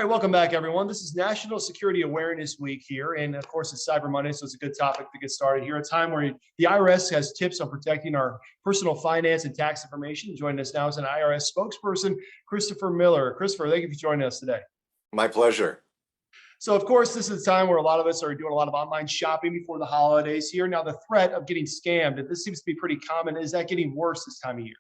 All right, welcome back, everyone. This is National Security Awareness Week here, and of course, it's Cyber Monday, so it's a good topic to get started here. A time where the IRS has tips on protecting our personal finance and tax information. Joining us now is an IRS spokesperson, Christopher Miller. Christopher, thank you for joining us today. My pleasure. So, of course, this is a time where a lot of us are doing a lot of online shopping before the holidays here. Now, the threat of getting scammed, and this seems to be pretty common, is that getting worse this time of year?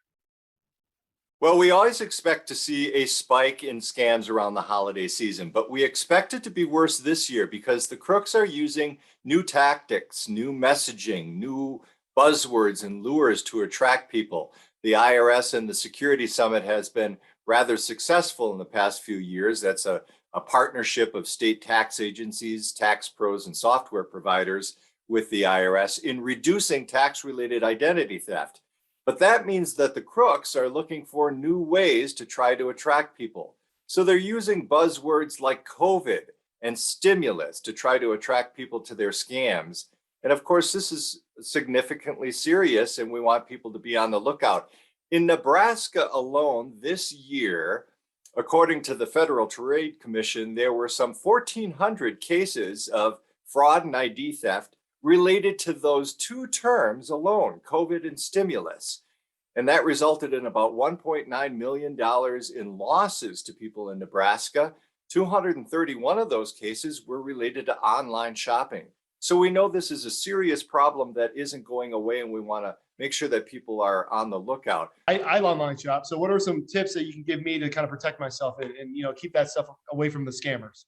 Well, we always expect to see a spike in scams around the holiday season, but we expect it to be worse this year because the crooks are using new tactics, new messaging, new buzzwords and lures to attract people. The IRS and the Security Summit has been rather successful in the past few years. That's a partnership of state tax agencies, tax pros, and software providers with the IRS in reducing tax-related identity theft. But that means that the crooks are looking for new ways to try to attract people. So they're using buzzwords like COVID and stimulus to try to attract people to their scams. And of course, this is significantly serious, and we want people to be on the lookout. In Nebraska alone this year, according to the Federal Trade Commission, there were some 1,400 cases of fraud and ID theft related to those two terms alone, COVID and stimulus. And that resulted in about $1.9 million in losses to people in Nebraska. 231 of those cases were related to online shopping. So we know this is a serious problem that isn't going away, and we want to make sure that people are on the lookout. I online shop. So what are some tips that you can give me to kind of protect myself and keep that stuff away from the scammers?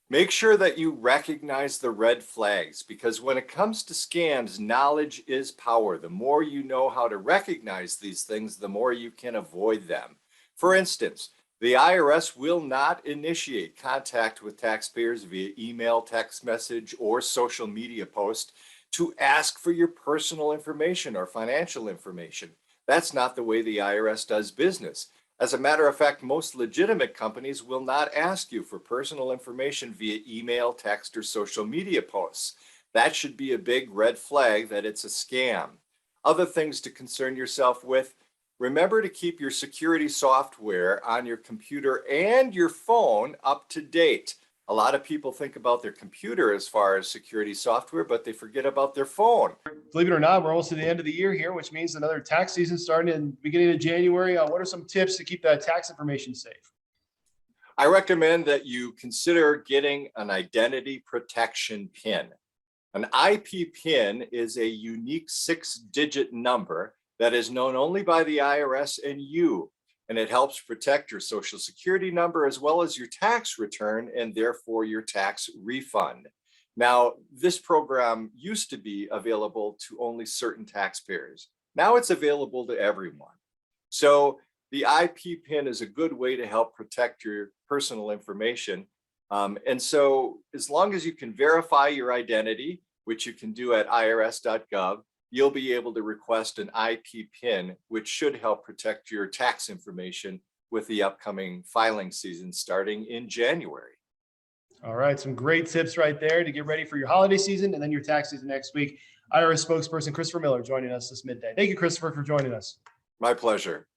Make sure that you recognize the red flags, because when it comes to scams, knowledge is power. The more you know how to recognize these things, the more you can avoid them. For instance, the IRS will not initiate contact with taxpayers via email, text message, or social media post to ask for your personal information or financial information. That's not the way the IRS does business. As a matter of fact, most legitimate companies will not ask you for personal information via email, text, or social media posts. That should be a big red flag that it's a scam. Other things to concern yourself with: remember to keep your security software on your computer and your phone up to date. A lot of people think about their computer as far as security software, but they forget about their phone. Believe it or not, we're almost to the end of the year here, which means another tax season starting in the beginning of January. What are some tips to keep that tax information safe? I recommend that you consider getting an identity protection PIN. An IP PIN is a unique 6-digit number that is known only by the IRS and you, and it helps protect your Social Security number as well as your tax return and therefore your tax refund. Now, this program used to be available to only certain taxpayers. Now it's available to everyone. So the IP PIN is a good way to help protect your personal information. And so as long as you can verify your identity, which you can do at irs.gov, you'll be able to request an IP PIN, which should help protect your tax information with the upcoming filing season starting in January. All right, some great tips right there to get ready for your holiday season and then your tax season next week. IRS spokesperson Christopher Miller joining us this midday. Thank you, Christopher, for joining us. My pleasure.